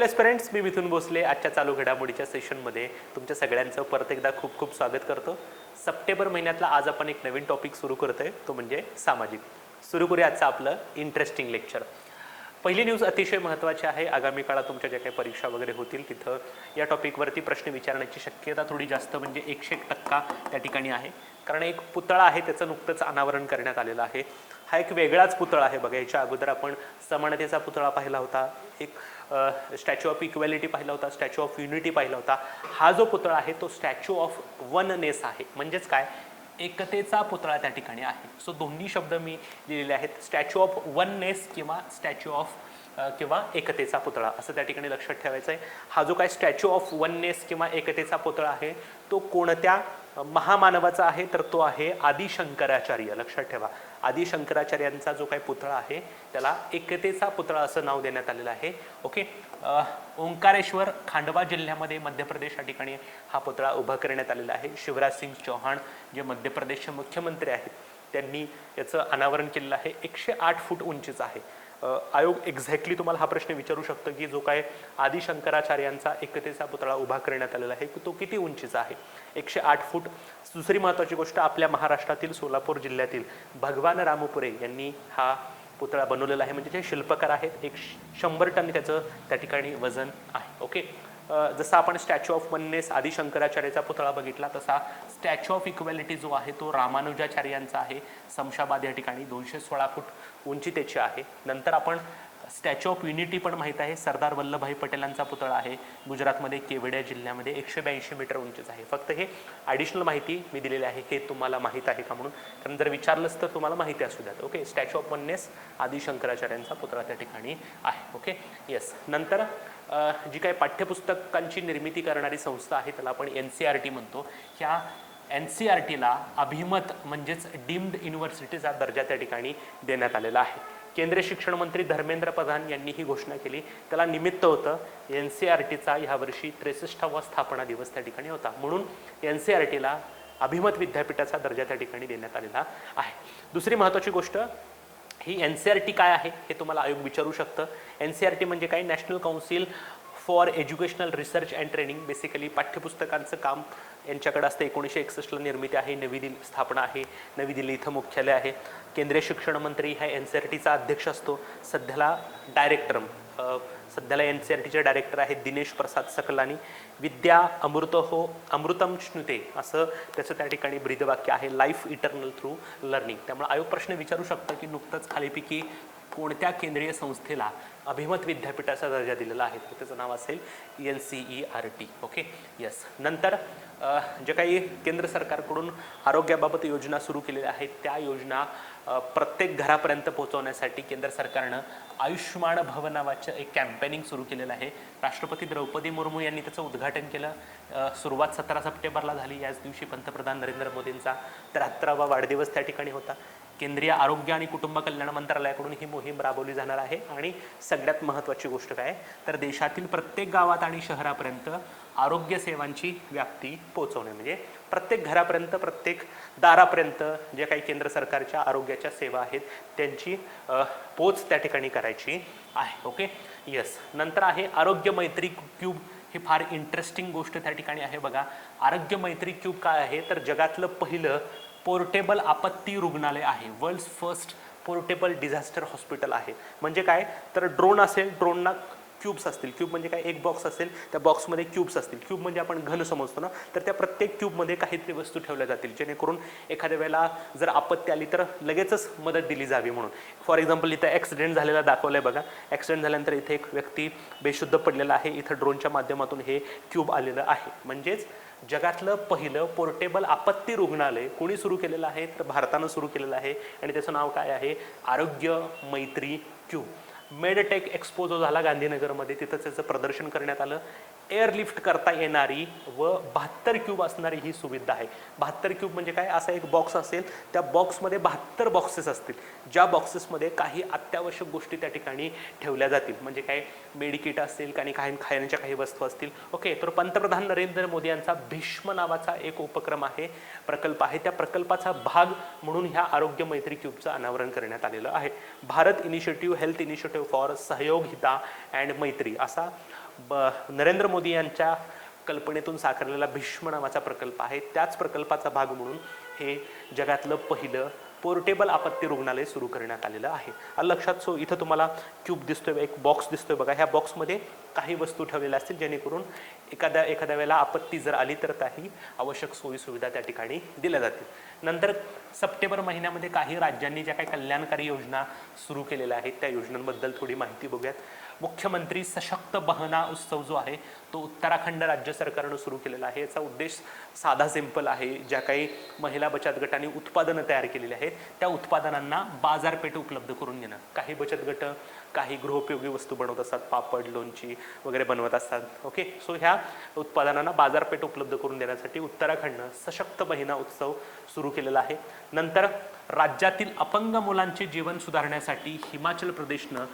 एस्पिरंट्स, मी मिथुन भोसले आजच्या चालू घडामोडीच्या सेशनमध्ये तुमच्या सगळ्यांचं परत एकदा खूप खूप स्वागत करतो. सप्टेंबर महिन्यातला आज आपण एक नवीन टॉपिक सुरू करतोय, तो म्हणजे सामाजिक. सुरू करूया आजचं आपलं इंटरेस्टिंग लेक्चर. पहिली न्यूज अतिशय महत्त्वाची आहे. आगामी काळात तुमच्या ज्या काही परीक्षा वगैरे होतील तिथं या टॉपिकवरती प्रश्न विचारण्याची शक्यता थोडी जास्त म्हणजे 101% त्या ठिकाणी आहे. कारण एक पुतळा आहे, त्याचं नुकतंच अनावरण करण्यात आलेलं आहे. हा एक वेगळाच पुतळा आहे. बघा, याच्या अगोदर आपण समानतेचा पुतळा पाहिला होता, एक स्टॅच्यू ऑफ इक्वॅलिटी पाहिला होता, स्टॅच्यू ऑफ युनिटी पाहिला होता. हा जो पुतळा आहे तो स्टॅच्यू ऑफ वननेस आहे. म्हणजेच काय, एकतेचा पुतळा त्या ठिकाणी आहे. सो दोन्ही शब्द मी लिहिलेले आहेत, स्टॅच्यू ऑफ वननेस किंवा स्टॅच्यू ऑफ किंवा एकतेचा पुतळा, असं त्या ठिकाणी लक्षात ठेवायचं आहे. हा जो काय स्टॅच्यू ऑफ वननेस किंवा एकतेचा पुतळा आहे तो कोणत्या महामानवाचा आहे, तर तो आहे आदि शंकराचार्य. लक्षात ठेवा, आदि शंकराचार्यांचा जो काही पुतळा आहे त्याला एकतेचा पुतळा असं नाव देण्यात आलेलं आहे. ओके. ओंकारेश्वर, खांडवा जिल्ह्यामध्ये मध्य प्रदेश या ठिकाणी हा पुतळा उभा करण्यात आलेला आहे. शिवराज सिंग चौहान जे मध्य प्रदेशचे मुख्यमंत्री आहेत त्यांनी याचं अनावरण केलेलं आहे. 108 फूट उंचीचं आहे. आयोग एक्झॅक्टली तुम्हाला हा प्रश्न विचारू शकतो की जो काय आदि शंकराचार्यांचा एकतेचा पुतळा उभा करण्यात आलेला आहे तो किती उंचीचा आहे. 108 फूट. दुसरी महत्त्वाची गोष्ट, आपल्या महाराष्ट्रातील सोलापूर जिल्ह्यातील भगवान रामपुरे यांनी हा पुतळा बनवलेला आहे. म्हणजे जे शिल्पकार आहेत, 100 टन त्याचं त्या ठिकाणी वजन आहे. ओके. जसा आपण स्टॅच्यू ऑफ वननेस आदि शंकराचार्याचा पुतळा बघितला, तसा स्टॅच्यू ऑफ इक्वॅलिटी जो आहे तो रामानुजाचार्यांचा आहे. शमशाबाद या ठिकाणी 216 फूट उंची त्याची आहे. नंतर आपण स्टॅच्यू ऑफ युनिटी पण माहीत आहे, सरदार वल्लभभाई पटेलांचा पुतळा आहे. गुजरातमध्ये केवडिया जिल्ह्यामध्ये 182 मीटर उंचीचा आहे. फक्त हे ॲडिशनल माहिती मी दिलेली आहे, हे तुम्हाला माहीत आहे का म्हणून, कारण जर विचारलंच तर तुम्हाला माहिती असू द्यात. ओके. स्टॅच्यू ऑफ वननेस आदि शंकराचार्यांचा पुतळा त्या ठिकाणी आहे. ओके. येस. नंतर जी काही पाठ्यपुस्तकांची निर्मिती करणारी संस्था आहे त्याला आपण NCERT म्हणतो. ह्या NCERTला अभिमत म्हणजेच डीम्ड युनिव्हर्सिटीचा दर्जा त्या ठिकाणी देण्यात आलेला आहे. केंद्रीय शिक्षण मंत्री धर्मेंद्र प्रधान यांनी ही घोषणा केली. त्याला निमित्त होतं NCERTचा ह्यावर्षी 63वा स्थापना दिवस त्या ठिकाणी होता, म्हणून NCERTला अभिमत विद्यापीठाचा दर्जा त्या ठिकाणी देण्यात आलेला आहे. दुसरी महत्त्वाची गोष्ट, ही NCERT काय आहे हे तुम्हाला आयोग विचारू शकतं. NCERT म्हणजे काय, National Council for Educational Research and Training. Basically पाठ्यपुस्तकांचं काम यांच्याकडे असतं. 1961ला निर्मिती आहे, नवी दिल्ली स्थापना आहे, नवी दिल्ली इथं मुख्यालय आहे. केंद्रीय शिक्षण मंत्री ह्या NCERTचा अध्यक्ष असतो. सध्याला NCERTचे डायरेक्टर आहेत दिनेश प्रसाद सकलानी. विद्या अमृतम श्नुते असं त्याचं त्या ठिकाणी ब्रीदवाक्य आहे, लाईफ इटर्नल थ्रू लर्निंग. त्यामुळे आयोग प्रश्न विचारू शकतो की नुकतंच खालीपैकी कोणत्या केंद्रीय संस्थेला अभिमत विद्यापीठाचा दर्जा दिलेला आहे, तर त्याचं नाव असेल NCERT. ओके. येस. नंतर जे काही केंद्र सरकारकडून आरोग्याबाबत योजना सुरू केलेल्या आहेत त्या योजना प्रत्येक घरापर्यंत पोहोचवण्यासाठी केंद्र सरकारनं आयुष्मान भव नावाचं एक कॅम्पेनिंग सुरू केलेलं आहे. राष्ट्रपती द्रौपदी मुर्मू यांनी त्याचं उद्घाटन केलं. सुरुवात 17 सप्टेंबरला झाली. याच दिवशी पंतप्रधान नरेंद्र मोदींचा 73वा वाढदिवस त्या ठिकाणी होता. केंद्रीय आरोग्य आणि कुटुंब कल्याण मंत्रालयाकडून ही मोहीम राबवली जाणार आहे. आणि सगळ्यात महत्त्वाची गोष्ट काय, तर देशातील प्रत्येक गावात आणि शहरापर्यंत आरोग्य सेवांची व्याप्ती पोहोचवणे, म्हणजे प्रत्येक घरापर्यंत, प्रत्येक दारापर्यंत जे काही केंद्र सरकारच्या आरोग्याच्या सेवा आहेत त्यांची पोच त्या ठिकाणी करायची आहे. ओके. येस. नंतर आहे आरोग्य मैत्री क्यूब. ही फार इंटरेस्टिंग गोष्ट त्या ठिकाणी आहे. बघा, आरोग्य मैत्री क्यूब काय आहे, तर जगातलं पहिलं पोर्टेबल आपत्ती रुग्णालय आहे. World's first portable disaster hospital आहे. म्हणजे काय, तर ड्रोन असेल, ड्रोनना क्यूब्स असतील. क्यूब म्हणजे काय, एक बॉक्स असेल, त्या बॉक्समध्ये क्यूब्स असतील. क्यूब म्हणजे आपण घन समजतो ना, तर त्या प्रत्येक क्यूबमध्ये काहीतरी वस्तू ठेवल्या जातील जेणेकरून एखाद्या वेळेला जर आपत्ती आली तर लगेचच मदत दिली जावी म्हणून. फॉर एक्झाम्पल, इथं ॲक्सिडेंट झालेला दाखवलं आहे. बघा, ॲक्सिडेंट झाल्यानंतर इथे एक व्यक्ती बेशुद्ध पडलेला आहे. इथं ड्रोनच्या माध्यमातून हे क्यूब आलेलं आहे. म्हणजेच जगातलं पहिलं पोर्टेबल आपत्ती रुग्णालय कोणी सुरू केलेलं आहे, तर भारतानं सुरू केलेलं आहे. आणि त्याचं नाव काय आहे, आरोग्य मैत्री क्यूब. मेडटेक एक्सपो जो झाला गांधीनगरमध्ये, तिथं त्याचं प्रदर्शन करण्यात आलं. एअरलिफ्ट करता येणारी व 72 क्यूब असणारी ही सुविधा आहे. 72 क्यूब म्हणजे काय, असा एक बॉक्स असेल, त्या बॉक्समध्ये 72 बॉक्सेस असतील, ज्या बॉक्सेसमध्ये काही अत्यावश्यक गोष्टी त्या ठिकाणी ठेवल्या जातील. म्हणजे काय, मेडिकिट असेल, काही खाण्याच्या काही वस्तू असतील. ओके. तर पंतप्रधान नरेंद्र मोदी यांचा भीष्म नावाचा एक उपक्रम आहे, प्रकल्प आहे. त्या प्रकल्पाचा भाग म्हणून ह्या आरोग्य मैत्री क्यूबचं अनावरण करण्यात आलेलं आहे. Bharat initiative, health initiative for सहयोग हिता अँड मैत्री असा नरेंद्र मोदी यांच्या कल्पनेतून साकारलेला भीष्म नावाचा प्रकल्प आहे, त्याच प्रकल्पाचा भाग म्हणून हे जगातलं पहिलं पोर्टेबल आपत्ती रुग्णालय सुरू करण्यात आलेलं आहे. आलं लक्षात? सो इथं तुम्हाला क्यूब दिसतोय, एक बॉक्स दिसतोय बघा. ह्या बॉक्समध्ये काही वस्तू ठेवलेल्या असतील जेणेकरून एखाद्या वेळेला आपत्ती जर आली तर काही आवश्यक सोयी सुविधा त्या ठिकाणी दिल्या जातील. नंतर सप्टेंबर महिन्यामध्ये काही राज्यांनी ज्या काही कल्याणकारी योजना सुरू केलेल्या आहेत त्या योजनांबद्दल थोडी माहिती बघूयात. मुख्यमंत्री सशक्त बहना उत्सव जो आहे तो उत्तराखंड राज्य सरकारनं सुरू केलेला आहे. याचा उद्देश साधा सिंपल आहे. ज्या काही महिला बचत गटांनी उत्पादनं तयार केलेली आहेत त्या उत्पादनांना बाजारपेठ उपलब्ध करून देणं. काही बचत गट काही गृहोपयोगी वस्तू बनवत असतात, पापड लोणची वगैरे बनवत असतात. ओके, सो ह्या उत्पादनांना बाजारपेठ उपलब्ध करून देण्यासाठी उत्तराखंडनं सशक्त बहिना उत्सव सुरू केलेला आहे. नंतर राज्यातील अपंग मुलांचे जीवन सुधारण्यासाठी हिमाचल प्रदेशनं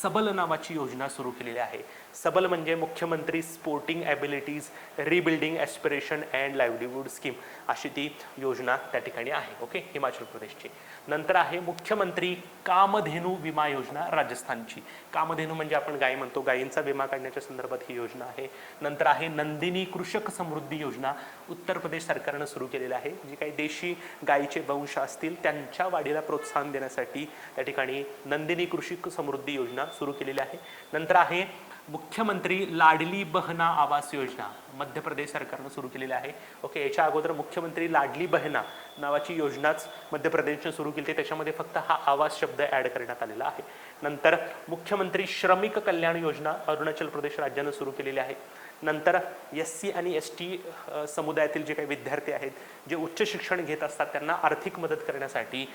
सबल नावाची योजना सुरू केलेली आहे. सबल म्हणजे मुख्यमंत्री sporting abilities rebuilding aspiration and livelihood scheme अशी ती योजना त्या ठिकाणी आहे. ओके, हिमाचल प्रदेशची. नंतर आहे मुख्यमंत्री कामधेनू विमा योजना राजस्थानची. कामधेनू म्हणजे आपण गाय म्हणतो, गायींचा विमा काढण्याच्या संदर्भात ही योजना आहे. नंतर आहे नंदिनी कृषक समृद्धी योजना उत्तर प्रदेश सरकारनं सुरू केलेली आहे. जी काही देशी गायीचे वंश असतील त्यांच्या वाढीला प्रोत्साहन देण्यासाठी त्या ठिकाणी नंदिनी कृषिक समृद्धी योजना सुरू केलेली आहे. नंतर आहे मुख्यमंत्री लाडली बहना आवास योजना मध्य प्रदेश सरकारनं सुरू केलेली आहे. ओके, याच्या अगोदर मुख्यमंत्री लाडली बहना नावाची योजनाच मध्य प्रदेशने सुरू केली, त्याच्यामध्ये फक्त हा आवास शब्द ॲड करण्यात आलेला आहे. नंतर मुख्यमंत्री श्रमिक कल्याण योजना अरुणाचल प्रदेश राज्यानं सुरू केलेली आहे. नंतर SC आणि ST समुदायातील जे काही विद्यार्थी आहेत जे उच्च शिक्षण घेत असतात त्यांना आर्थिक मदत करण्यासाठी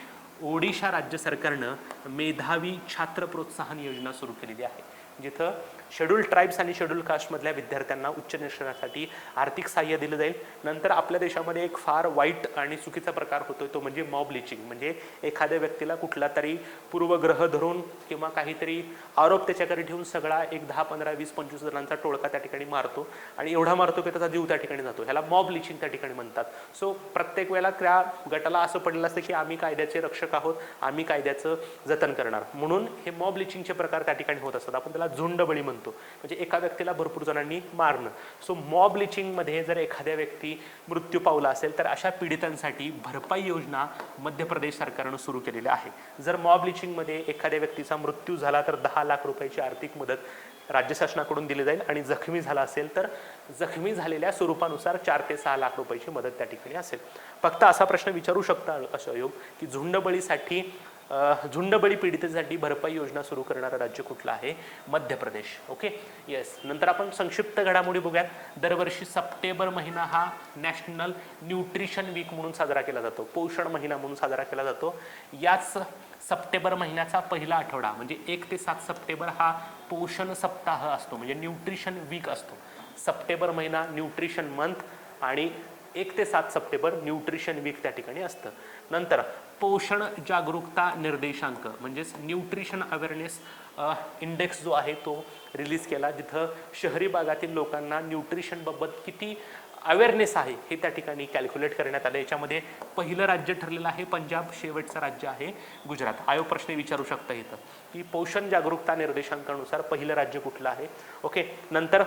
ओडिशा राज्य सरकारनं मेधावी छात्र प्रोत्साहन योजना सुरू केलेली आहे, जिथं शेड्यूल्ड ट्राईब्स आणि शेड्यूल्ड कास्टमधल्या विद्यार्थ्यांना उच्च शिक्षणासाठी आर्थिक सहाय्य दिलं जाईल. नंतर आपल्या देशामध्ये एक फार वाईट आणि चुकीचा प्रकार होतोय तो म्हणजे मॉब लिचिंग. म्हणजे एखाद्या व्यक्तीला कुठला तरी पूर्वग्रह धरून किंवा काहीतरी आरोप त्याच्याकडे ठेवून सगळा एक 10, 15, 20, 25 जणांचा टोळका त्या ठिकाणी मारतो आणि एवढा मारतो की त्याचा जीव त्या ठिकाणी जातो. ह्याला मॉब लिचिंग त्या ठिकाणी म्हणतात. सो प्रत्येक वेळेला त्या गटाला असं पडलेलं असतं की आम्ही कायद्याचे रक्षक आहोत, आम्ही कायद्याचं जतन करणार, म्हणून हे मॉब लिचिंगचे प्रकार त्या ठिकाणी होत असतात. आपण त्याला झुंडबळी म्हणतो, म्हणजे एका व्यक्तीला भरपूर जणांनी मारणं. सो मॉब लिचिंग मध्ये जर एखाद्या व्यक्ती मृत्यू पावला असेल तर अशा पीडितांसाठी भरपाई योजना मध्य प्रदेश सरकारनं सुरू केलेली आहे. जर मॉब लिचिंग मध्ये एखाद्या व्यक्तीचा मृत्यू झाला तर 10 लाख रुपयाची आर्थिक मदत राज्य शासनाकडून दिली जाईल आणि जखमी झाला असेल तर जखमी झालेल्या स्वरूपानुसार 4 ते 6 लाख रुपयाची मदत त्या ठिकाणी असेल. फक्त असा प्रश्न विचारू शकता असं आयोग की झुंडबळी पीडितेसाठी भरपाई योजना सुरू करणारं राज्य कुठलं आहे? मध्य प्रदेश. Okay, yes. नंतर आपण संक्षिप्त घडामोडी बघूयात. दरवर्षी सप्टेंबर महिना हा नॅशनल न्यूट्रिशन वीक म्हणून साजरा केला जातो, पोषण महिना म्हणून साजरा केला जातो. याच सप्टेंबर महिन्याचा पहिला आठवडा म्हणजे 1 ते 7 सप्टेंबर हा पोषण सप्ताह असतो, म्हणजे न्यूट्रिशन वीक असतो. सप्टेंबर महिना न्यूट्रिशन मंथ आणि 1 ते 7 सप्टेंबर न्यूट्रिशन वीक त्या ठिकाणी असतं. नंतर पोषण जागरूकता निर्देशांक म्हणजेच न्यूट्रिशन अवेअरनेस इंडेक्स जो आहे तो रिलीज केला, जिथं शहरी भागातील लोकांना न्यूट्रिशनबाबत किती अवेअरनेस आहे हे त्या ठिकाणी कॅल्क्युलेट करण्यात आलं. याच्यामध्ये पहिलं राज्य ठरलेलं आहे पंजाब, शेवटचं राज्य आहे गुजरात. आयोग प्रश्न विचारू शकता इथं की पोषण जागरूकता निर्देशांकानुसार पहिलं राज्य कुठलं आहे? ओके, नंतर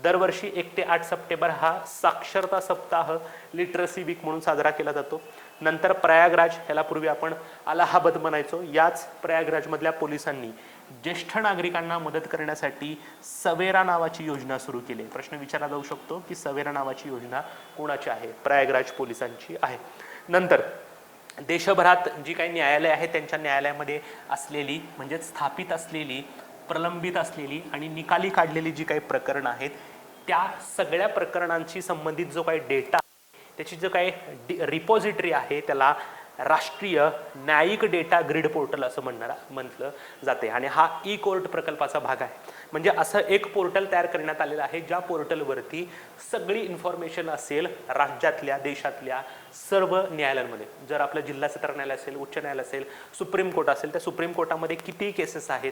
दरवर्षी 1 ते 8 सप्टेंबर हा साक्षरता सप्ताह लिटरसी वीक म्हणून साजरा केला जातो. नंतर प्रयागराज, ह्याला पूर्वी आपण अलाहाबाद म्हणायचो, याच प्रयागराजमधल्या पोलिसांनी ज्येष्ठ नागरिकांना मदत करण्यासाठी सवेरा नावाची योजना सुरू केली. प्रश्न विचारला जाऊ शकतो की सवेरा नावाची योजना कोणाची आहे? प्रयागराज पोलिसांची आहे. नंतर देशभरात जी काही न्यायालय आहे त्यांच्या न्यायालयामध्ये असलेली म्हणजे स्थापित असलेली, प्रलंबित असलेली आणि निकाली काढलेली जी काही प्रकरणं आहेत त्या सगळ्या प्रकरणांशी संबंधित जो काही डेटा, त्याची जो काही रिपॉझिटरी आहे त्याला राष्ट्रीय न्यायिक डेटा ग्रिड पोर्टल असं म्हटलं जाते आणि हा ई-कोर्ट प्रकल्पाचा भाग आहे. म्हणजे असं एक पोर्टल तयार करण्यात आलेलं आहे ज्या पोर्टलवरती सगळी इन्फॉर्मेशन असेल राज्यातल्या देशातल्या सर्व न्यायालयांमध्ये. जर आपलं जिल्हा सत्र न्यायालय असेल, उच्च न्यायालय असेल, सुप्रीम कोर्ट असेल, त्या सुप्रीम कोर्टामध्ये किती केसेस आहेत,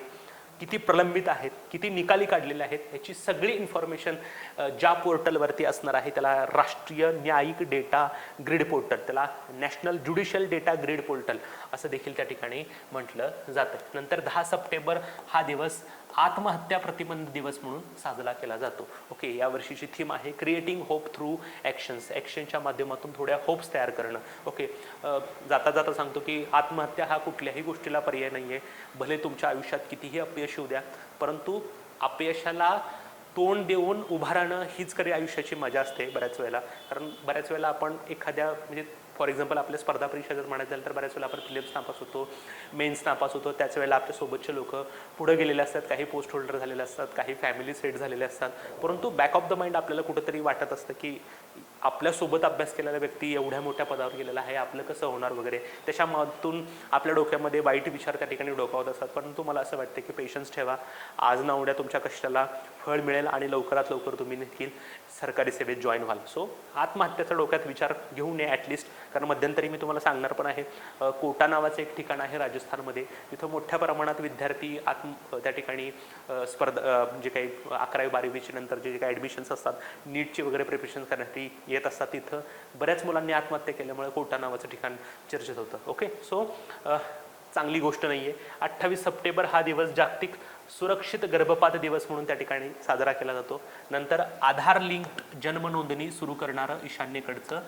किती प्रलंबित आहेत, किती निकाली काढलेले आहेत, याची सगळी इन्फॉर्मेशन ज्या पोर्टलवरती असणार आहे त्याला राष्ट्रीय न्यायिक डेटा ग्रिड पोर्टल, त्याला national judicial data grid portal असं देखील त्या ठिकाणी म्हटलं जातं. नंतर 10 सप्टेंबर हा दिवस आत्महत्या प्रतिबंध दिवस म्हणून साजरा केला जातो. ओके, या वर्षीची थीम आहे क्रिएटिंग होप थ्रू ॲक्शन्स. ॲक्शनच्या माध्यमातून थोड्या होप्स तयार करणं. ओके, जाता जाता सांगतो की आत्महत्या हा कुठल्याही गोष्टीला पर्याय नाही आहे. भले तुमच्या आयुष्यात कितीही अपयश येऊ द्या, परंतु अपयशाला तोंड देऊन उभा राहणं हीच खरी आयुष्याची मजा असते बऱ्याच वेळेला. कारण बऱ्याच वेळेला आपण एखाद्या म्हणजे फॉर एक्झाम्पल आपल्या स्पर्धा परीक्षा जर म्हणायचं झालं तर बऱ्याच वेळेला आपण प्रिलिम्स नापास होतो, मेन्स नापास होतो. त्याच वेळेला आपल्यासोबतचे लोक पुढे गेलेले असतात, काही पोस्ट होल्डर झालेले असतात, काही फॅमिली सेट झालेले असतात. परंतु बॅक ऑफ द माइंड आपल्याला कुठंतरी वाटत असतं की आपल्यासोबत अभ्यास केलेला व्यक्ती एवढ्या मोठ्या पदावर गेलेला आहे, आपलं कसं होणार वगैरे. त्याच्यामधून आपल्या डोक्यामध्ये वाईट विचार त्या ठिकाणी डोकावत असतात. परंतु मला असं वाटतं की पेशन्स ठेवा. आज ना उद्या तुमच्या कष्टाला फळ मिळेल आणि लवकरात लवकर तुम्ही देखील सरकारी सेवेत जॉईन व्हाल. सो आत्महत्याचा डोक्यात विचार घेऊ नये ॲटलिस्ट. कारण मध्यंतरी मी तुम्हाला सांगणार पण आहे, कोटा नावाचं एक ठिकाण आहे राजस्थानमध्ये, तिथं मोठ्या प्रमाणात विद्यार्थी त्या ठिकाणी स्पर्धा जे काही 11वी-12वीची नंतर जे काही ॲडमिशन्स असतात, नीटची वगैरे प्रिपरेशन करण्यासाठी येत असतात. तिथं बऱ्याच मुलांनी आत्महत्या केल्यामुळे कोटा नावाचं ठिकाण चर्चेत होतं. ओके, सो चांगली गोष्ट नाही आहे. 28 सप्टेंबर हा दिवस जागतिक सुरक्षित गर्भपात दिवस म्हणून त्या ठिकाणी साजरा केला जातो. नंतर आधार लिंक्ड जन्म नोंदणी सुरू करणारं ईशान्येकडचं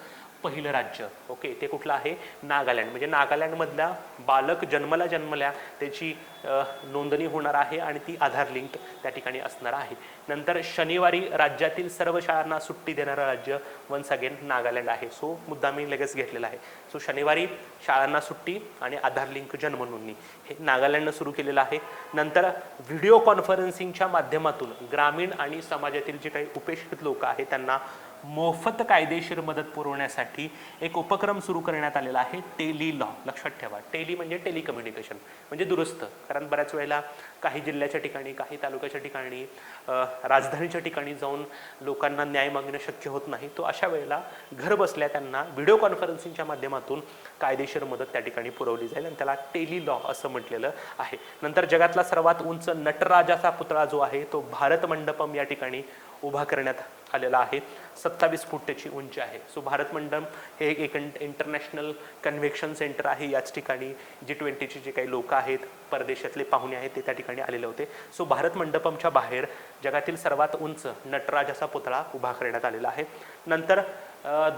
पहिलं राज्य. ओके, ते कुठलं आहे? नागालँड. म्हणजे नागालँडमधल्या बालक जन्मल्या त्याची नोंदणी होणार आहे आणि ती आधार लिंक त्या ठिकाणी असणार आहे. नंतर शनिवारी राज्यातील सर्व शाळांना सुट्टी देणारं राज्य वन्स अगेन नागालँड आहे. सो मुद्दा मी लगेच घेतलेला आहे. सो शनिवारी शाळांना सुट्टी आणि आधार लिंक जन्म नोंदणी हे नागालँडनं सुरू केलेलं आहे. नंतर व्हिडिओ कॉन्फरन्सिंगच्या माध्यमातून ग्रामीण आणि समाजातील जे काही उपेक्षित लोक आहेत त्यांना मोफत कायदेशीर मदत पुरवण्यासाठी एक उपक्रम सुरू करण्यात आलेला आहे, टेली लॉ. लक्षात ठेवा, टेली म्हणजे टेलिकम्युनिकेशन म्हणजे दुरुस्त. कारण बऱ्याच वेळेला काही जिल्ह्याच्या ठिकाणी, काही तालुक्याच्या ठिकाणी, राजधानीच्या ठिकाणी जाऊन लोकांना न्याय मागणं शक्य होत नाही. तो अशा वेळेला घर बसल्या त्यांना व्हिडिओ कॉन्फरन्सिंगच्या माध्यमातून कायदेशीर मदत त्या ठिकाणी पुरवली जाईल आणि त्याला टेली लॉ असं म्हटलेलं आहे. नंतर जगातला सर्वात उंच नटराजाचा पुतळा जो आहे तो भारत मंडपम या ठिकाणी उभा करण्यात आलेला आहे. 27 फूट त्याची उंची आहे. सो भारत मंडप हे एक इंटरनॅशनल कन्व्हेन्शन सेंटर आहे. याच ठिकाणी G20चे जे काही लोक आहेत, परदेशातले पाहुणे आहेत, ते त्या ठिकाणी आलेले होते. सो भारत मंडपमच्या बाहेर जगातील सर्वात उंच नटराजाचा पुतळा उभा करण्यात आलेला आहे. नंतर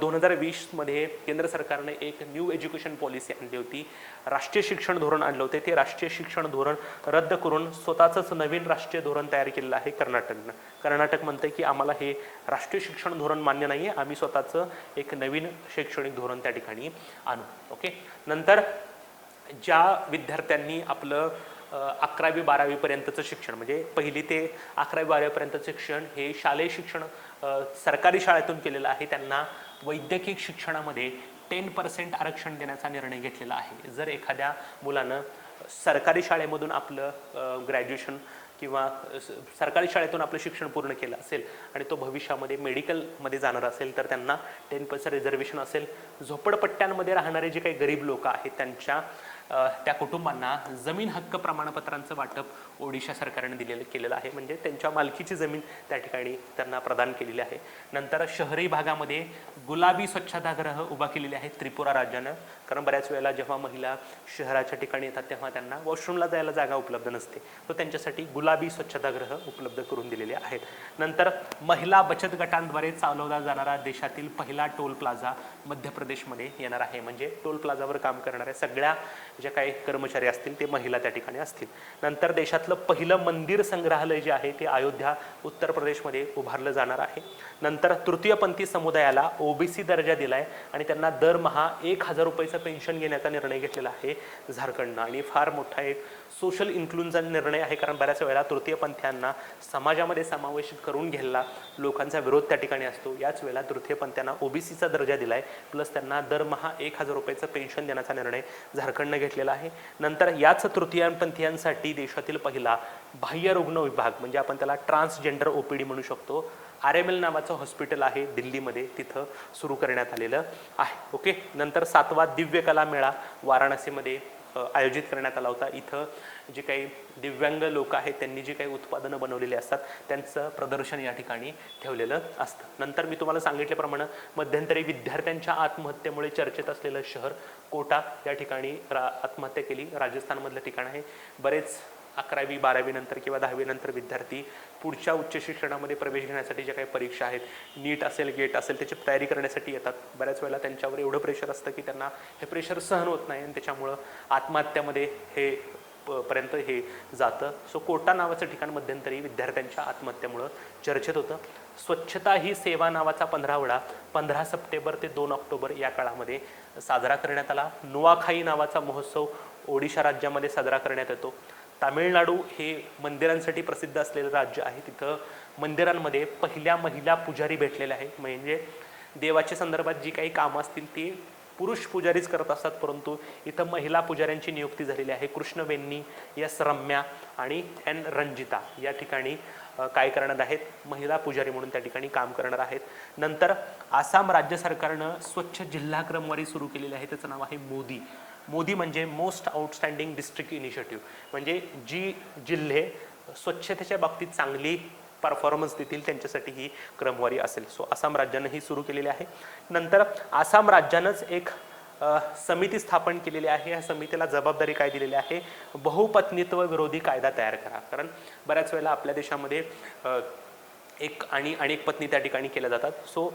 2020 मध्ये केंद्र सरकारने एक न्यू एज्युकेशन पॉलिसी आणली होती. राष्ट्रीय शिक्षण धोरण आणलं होते. ते राष्ट्रीय शिक्षण धोरण रद्द करून स्वतःच नवीन राष्ट्रीय धोरण तयार केलेलं आहे कर्नाटकनं. कर्नाटक म्हणतंय की आम्हाला हे राष्ट्रीय शिक्षण धोरण मान्य नाही आहे, आम्ही स्वतःचं एक नवीन शैक्षणिक धोरण त्या ठिकाणी आणू. ओके, नंतर ज्या विद्यार्थ्यांनी आपलं 11वी-12वी पर्यंतचं शिक्षण म्हणजे पहिली ते 11वी-12वी पर्यंतचं शिक्षण हे शालेय शिक्षण सरकारी शाळेतून केलेलं आहे, त्यांना वैद्यकीय शिक्षणामध्ये 10% आरक्षण देण्याचा निर्णय घेतलेला आहे. जर एखाद्या मुलानं सरकारी शाळेमधून आपलं ग्रॅज्युएशन किंवा सरकारी शाळेतून आपलं शिक्षण पूर्ण केलं असेल आणि तो भविष्यामध्ये मेडिकलमध्ये जाणार असेल तर त्यांना 10% रिझर्वेशन असेल. झोपडपट्ट्यांमध्ये राहणारे जे काही गरीब लोक आहेत त्यांच्या त्या कुटुंबांना जमीन हक्क प्रमाणपत्रांचं वाटप ओडिशा सरकारने केलेलं आहे. म्हणजे त्यांच्या मालकीची जमीन त्या ठिकाणी त्यांना प्रदान केलेली आहे. नंतर शहरी भागामध्ये गुलाबी स्वच्छतागृह उभा केलेले आहेत त्रिपुरा राज्यानं. कारण बऱ्याच वेळेला जेव्हा महिला शहराच्या ठिकाणी येतात तेव्हा त्यांना वॉशरूमला जायला जागा उपलब्ध नसते, तर त्यांच्यासाठी गुलाबी स्वच्छतागृह उपलब्ध करून दिलेले आहेत. नंतर महिला बचत गटांद्वारे चालवला जाणारा देशातील पहिला टोल प्लाझा मध्य प्रदेशमध्ये येणार आहे. म्हणजे टोल प्लाझावर काम करणाऱ्या सगळ्या जे काही कर्मचारी असतील ते महिला त्या ठिकाणी असतील. नंतर देशातलं पहिलं मंदिर संग्रहालय जे आहे ते अयोध्या उत्तर प्रदेशमध्ये उभारलं जाणार आहे. नंतर तृतीयपंथी समुदायाला ओबीसी दर्जा दिलाय आणि त्यांना दरमहा 1000 रुपयाचं पेन्शन घेण्याचा निर्णय घेतलेला आहे झारखंडनं. आणि फार मोठा एक सोशल इन्क्लुजन निर्णय आहे. कारण बऱ्याच वेळेला तृतीयपंथ्यांना समाजामध्ये समावेश करून घ्यायला लोकांचा विरोध त्या ठिकाणी असतो. याच वेळेला तृतीयपंथ्यांना ओबीसीचा दर्जा दिलाय, प्लस त्यांना दरमहा 1000 रुपयाचं पेन्शन देण्याचा निर्णय झारखंडनं घेतलेला आहे. नंतर याच तृतीयपंथीयांसाठी देशातील पहिला बाह्य रुग्ण विभाग म्हणजे आपण त्याला ट्रान्सजेंडर ओपीडी म्हणू शकतो, RML नावाचं हॉस्पिटल आहे दिल्लीमध्ये, तिथं सुरू करण्यात आलेलं आहे. ओके, नंतर 7वा दिव्य कला मेळा वाराणसीमध्ये आयोजित करण्यात आला होता. इथं जे काही दिव्यांग लोक आहेत त्यांनी जी काही उत्पादनं बनवलेली असतात त्यांचं प्रदर्शन या ठिकाणी ठेवलेलं असतं. नंतर मी तुम्हाला सांगितल्याप्रमाणे मध्यंतरी विद्यार्थ्यांच्या आत्महत्येमुळे चर्चेत असलेलं शहर कोटा या ठिकाणी आत्महत्या केली, राजस्थानमधलं ठिकाण आहे. बरेच 11वी 12वी नंतर किंवा 10वी नंतर विद्यार्थी पुढच्या उच्च शिक्षणामध्ये प्रवेश घेण्यासाठी ज्या काही परीक्षा आहेत, नीट असेल, गेट असेल, त्याची तयारी करण्यासाठी येतात. बऱ्याच वेळेला त्यांच्यावर एवढं प्रेशर असतं की त्यांना हे प्रेशर सहन होत नाही आणि त्याच्यामुळं आत्महत्यामध्ये हे पर्यंत हे जातं. सो कोटा नावाचं ठिकाण मध्यंतरी विद्यार्थ्यांच्या आत्महत्येमुळं चर्चेत होतं. स्वच्छता ही सेवा नावाचा 15 सप्टेंबर ते 2 ऑक्टोबर या काळामध्ये साजरा करण्यात आला. नुआखाई नावाचा महोत्सव ओडिशा राज्यामध्ये साजरा करण्यात येतो. तामिळनाडू हे मंदिरांसाठी प्रसिद्ध असलेलं राज्य आहे. तिथं मंदिरांमध्ये पहिल्या महिला पुजारी भेटलेल्या आहेत. म्हणजे देवाच्या संदर्भात जी काही कामं असतील ती पुरुष पुजारीच करत असतात, परंतु इथं महिला पुजाऱ्यांची नियुक्ती झालेली आहे. कृष्णवेन्नी, एस रम्या आणि एन रंजिता या ठिकाणी काय करणार आहेत, महिला पुजारी म्हणून त्या ठिकाणी काम करणार आहेत. नंतर आसाम राज्य सरकारनं स्वच्छ जिल्हा क्रमवारी सुरू केलेली आहे. त्याचं नाव आहे मोदी. मोदी म्हणजे मोस्ट आउटस्टँडिंग डिस्ट्रिक्ट इनिशिएटिव्ह, म्हणजे जी जिल्हे स्वच्छतेच्या बाबतीत चांगली परफॉर्मन्स देतील त्यांच्यासाठी ही क्रमवारी असेल. सो आसाम राज्यानं ही सुरू केलेली आहे. नंतर आसाम राज्यानंच एक समिती स्थापन केलेली आहे. या समितीला जबाबदारी काय दिलेली आहे, बहुपत्नीत्व विरोधी कायदा तयार करा. कारण बऱ्याच वेळेला आपल्या देशामध्ये एक आणि अनेक पत्नी त्या ठिकाणी केल्या जातात. सो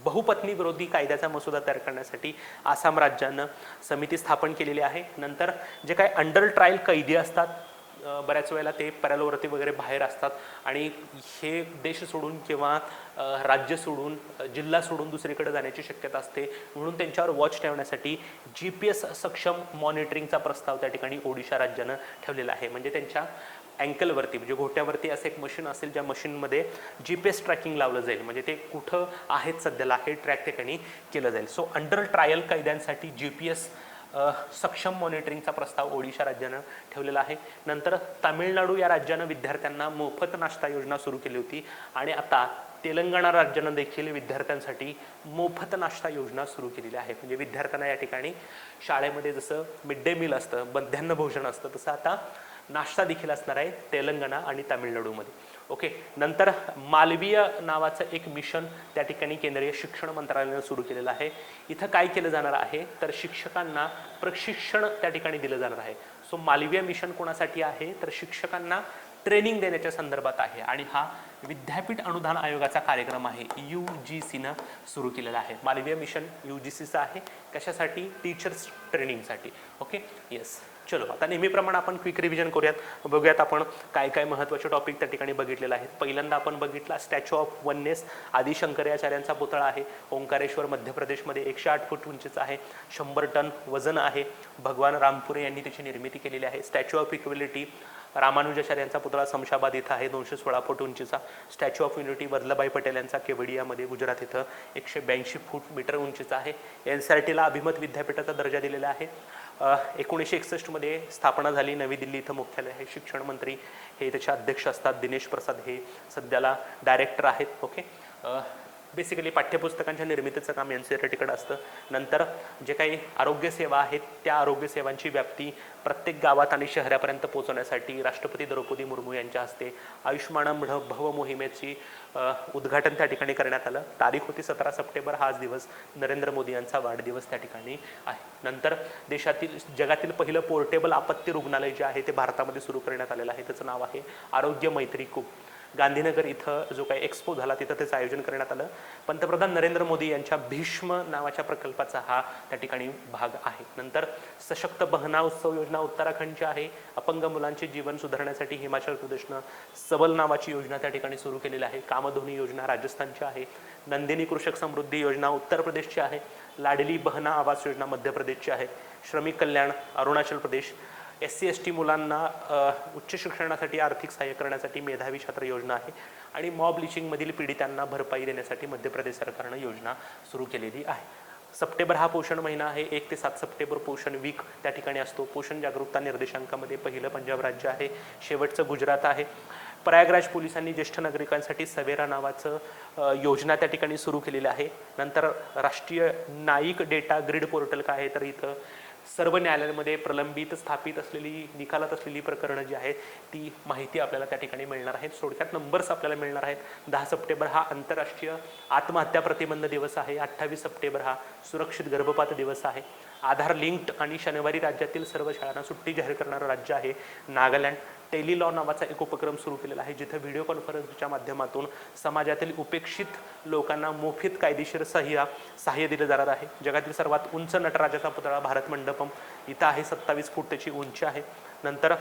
बहुपत्नी विरोधी कायद्याचा मसुदा तयार करण्यासाठी आसाम राज्यानं समिती स्थापन केलेली आहे. नंतर जे काही अंडर ट्रायल कैदी असतात, बऱ्याच वेळेला ते पॅरोलवरती वगैरे बाहेर असतात आणि हे देश सोडून किंवा राज्य सोडून, जिल्हा सोडून दुसरीकडे जाण्याची शक्यता असते. म्हणून त्यांच्यावर वॉच ठेवण्यासाठी GPS सक्षम मॉनिटरिंगचा प्रस्ताव त्या ठिकाणी ओडिशा राज्यानं ठेवलेला आहे. म्हणजे त्यांच्या अँकलवरती, म्हणजे घोट्यावरती असं एक मशीन असेल, ज्या मशीनमध्ये GPS ट्रॅकिंग लावलं जाईल. म्हणजे ते कुठं आहेत सध्याला हे ट्रॅक ठिकाणी केलं जाईल. सो अंडर ट्रायल कैद्यांसाठी GPS सक्षम मॉनिटरिंगचा प्रस्ताव ओडिशा राज्यानं ठेवलेला आहे. नंतर तामिळनाडू या राज्यानं विद्यार्थ्यांना मोफत नाश्ता योजना सुरू केली होती आणि आता तेलंगणा राज्यानं देखील विद्यार्थ्यांसाठी मोफत नाश्ता योजना सुरू केलेली आहे. म्हणजे विद्यार्थ्यांना या ठिकाणी शाळेमध्ये जसं मिड डे मील असतं, मध्यान्ह भोजन असतं, तसं आता नाश्ता देखील असणार आहे तेलंगणा आणि तामिळनाडूमध्ये. ओके. नंतर मालवीय नावाचं एक मिशन त्या ठिकाणी केंद्रीय शिक्षण मंत्रालयानं सुरू केलेलं आहे. इथं काय केलं जाणार आहे तर शिक्षकांना प्रशिक्षण त्या ठिकाणी दिलं जाणार आहे. सो मालवीय मिशन कोणासाठी आहे तर शिक्षकांना ट्रेनिंग देण्याच्या संदर्भात आहे आणि हा विद्यापीठ अनुदान आयोगाचा कार्यक्रम आहे, UGCनं सुरू केलेला आहे. मालवीय मिशन UGCचं आहे. कशासाठी? टीचर्स ट्रेनिंगसाठी. ओके. येस. चलो, आता नेहमीप्रमाणे आपण क्विक रिव्हिजन करूयात. बघूयात आपण काय काय महत्त्वाचे टॉपिक त्या ठिकाणी बघितलेले आहेत. पहिल्यांदा आपण बघितला स्टॅच्यू ऑफ वननेस, आदि शंकराचार्यांचा पुतळा आहे. ओंकारेश्वर मध्य प्रदेशमध्ये 108 फूट उंचीचा आहे, 100 टन वजन आहे. भगवान रामपुरे यांनी त्याची निर्मिती केलेली आहे. स्टॅच्यू ऑफ इक्वॅलिटी रामानुजाचार्यांचा पुतळा शमशाबाद इथं आहे, 216 फूट उंचीचा. Statue of unity Vallabhbhai Patel यांचा केवडियामध्ये गुजरात इथं 182 फूट मीटर उंचीचा आहे. NCERTला अभिमत विद्यापीठाचा दर्जा दिलेला आहे. 1961 मध्ये स्थापना झाली. नवी दिल्ली इथं मुख्यालय आहे. शिक्षण मंत्री हे त्याचे अध्यक्ष असतात. दिनेश प्रसाद हे सध्याला डायरेक्टर आहेत. ओके. बेसिकली पाठ्यपुस्तकांच्या निर्मितीचं काम NCERTकडे असतं. नंतर जे काही आरोग्य सेवा आहेत त्या आरोग्य सेवांची व्याप्ती प्रत्येक गावात आणि शहरापर्यंत पोहोचवण्यासाठी राष्ट्रपती द्रौपदी मुर्मू यांच्या हस्ते आयुष्मान भव मोहिमेची उद्घाटन त्या ठिकाणी करण्यात आलं. तारीख होती 17 सप्टेंबर. हाच दिवस नरेंद्र मोदी यांचा वाढदिवस त्या ठिकाणी आहे. नंतर जगातील पहिलं पोर्टेबल आपत्ती रुग्णालय जे आहे ते भारतामध्ये सुरू करण्यात आलेलं आहे. त्याचं नाव आहे आरोग्य मैत्री कूप. गांधीनगर इथं जो काही एक्सपो झाला तिथं त्याचं आयोजन करण्यात आलं. पंतप्रधान नरेंद्र मोदी यांच्या भीष्म नावाच्या प्रकल्पाचा हा त्या ठिकाणी भाग आहे. नंतर सशक्त बहना उत्सव योजना उत्तराखंडची आहे. अपंग मुलांचे जीवन सुधारण्यासाठी हिमाचल प्रदेशनं सबल नावाची योजना त्या ठिकाणी सुरू केलेली आहे. कामधुनी योजना राजस्थानची आहे. नंदिनी कृषक समृद्धी योजना उत्तर प्रदेशची आहे. लाडली बहना आवास योजना मध्य प्रदेशची आहे. श्रमिक कल्याण अरुणाचल प्रदेश. SC ST मुलांना उच्च शिक्षणासाठी आर्थिक सहाय्य करण्यासाठी मेधावी छात्र योजना आहे. आणि मॉब लिचिंगमधील पीडितांना भरपाई देण्यासाठी मध्य प्रदेश सरकारनं योजना सुरू केलेली आहे. सप्टेंबर हा पोषण महिना आहे. 1 ते 7 सप्टेंबर पोषण वीक त्या ठिकाणी असतो. पोषण जागरूकता निर्देशांकामध्ये पहिलं पंजाब राज्य आहे, शेवटचं गुजरात आहे. प्रयागराज पोलिसांनी ज्येष्ठ नागरिकांसाठी सवेरा नावाचं योजना त्या ठिकाणी सुरू केलेली आहे. नंतर राष्ट्रीय न्यायिक डेटा ग्रिड पोर्टल काय आहे तर इथं सर्व न्यायालयांमध्ये प्रलंबित स्थापित असलेली निकालात असलेली प्रकरणं जी आहेत ती माहिती आपल्याला त्या ठिकाणी मिळणार आहेत. थोडक्यात नंबर्स आपल्याला मिळणार आहेत. 10 सप्टेंबर हा आंतरराष्ट्रीय आत्महत्या प्रतिबंध दिवस आहे. 28 सप्टेंबर हा सुरक्षित गर्भपात दिवस आहे. आधार लिंक्ड आणि शनिवारी राज्यातील सर्व शाळांना सुट्टी जाहीर करणारं राज्य आहे नागालँड. टेली लॉ नावाचा एक उपक्रम सुरू केलेला आहे, जिथे व्हिडिओ कॉन्फरन्सच्या माध्यमातून समाजातील उपेक्षित लोकांना मोफत कायदेशीर सहाय्य दिलं जाणार आहे. जगातील सर्वात उंच नटराजाचा पुतळा भारत मंडपम इथं आहे, 27 फूट त्याची उंची आहे. नंतर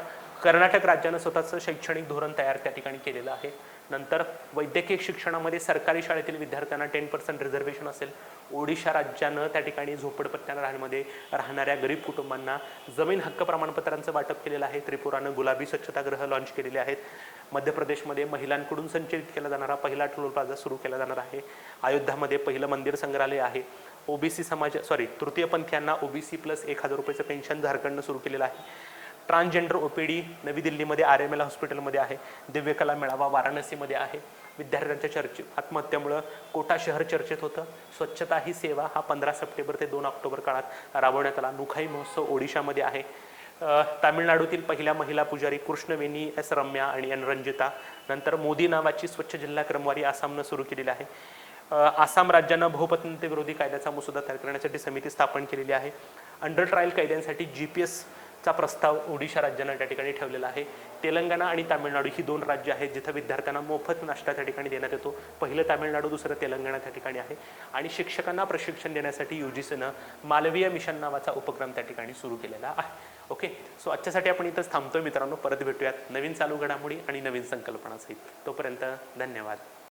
कर्नाटक राज्यानं स्वतःचं शैक्षणिक धोरण तयार त्या ठिकाणी केलेलं आहे. नंतर वैद्यकीय शिक्षणामध्ये सरकारी शाळेतील विद्यार्थ्यांना 10% रिझर्वेशन असेल. ओडिशा राज्यानं त्या ठिकाणी झोपडपट्ट्यांमध्ये राहणाऱ्या गरीब कुटुंबांना जमीन हक्क प्रमाणपत्रांचं वाटप केलेलं आहे. त्रिपुरानं गुलाबी स्वच्छतागृह लॉन्च केलेले आहेत. मध्य प्रदेशमध्ये महिलांकडून संचलित केला जाणारा पहिला टोल प्लाझा सुरू केला जाणार आहे. अयोध्यामध्ये पहिलं मंदिर संग्रहालय आहे. ओबीसी तृतीयपंथीयांना OBC+1,000 रुपयाचं पेन्शन झारखंडनं सुरू केलेलं आहे. ट्रान्सजेंडर OPD नवी दिल्लीमध्ये RML हॉस्पिटलमध्ये आहे. दिव्यकला मेळावा वाराणसीमध्ये आहे. विद्यार्थ्यांच्या आत्महत्येमुळं कोटा शहर चर्चेत होतं. स्वच्छता ही सेवा हा 15 सप्टेंबर ते 2 ऑक्टोबर काळात राबवण्यात आला. नुखाई महोत्सव ओडिशामध्ये आहे. तामिळनाडूतील पहिल्या महिला पुजारी कृष्णवेणी S रम्या आणि N रंजिता. नंतर मोदी नावाची स्वच्छ जिल्हा क्रमवारी आसामनं सुरू केलेली आहे. आसाम राज्यानं बहुपत्नीते विरोधी कायद्याचा मसुदा तयार करण्यासाठी समिती स्थापन केलेली आहे. अंडर ट्रायल कायद्यांसाठी GPS चा प्रस्ताव ओडिशा राज्यानं त्या ठिकाणी ठेवलेला आहे. तेलंगणा आणि तामिळनाडू ही 2 राज्य आहेत जिथे विद्यार्थ्यांना मोफत नाश्ता त्या ठिकाणी देण्यात येतो. पहिलं तामिळनाडू, दुसरं तेलंगणा त्या ठिकाणी आहे. आणि शिक्षकांना प्रशिक्षण देण्यासाठी UGCनं मालवीय मिशन नावाचा उपक्रम त्या ठिकाणी सुरू केलेला आहे. ओके, सो आजच्यासाठी आपण इथंच थांबतोय मित्रांनो. परत भेटूयात नवीन चालू घडामोडी आणि नवीन संकल्पनासहित. तोपर्यंत धन्यवाद.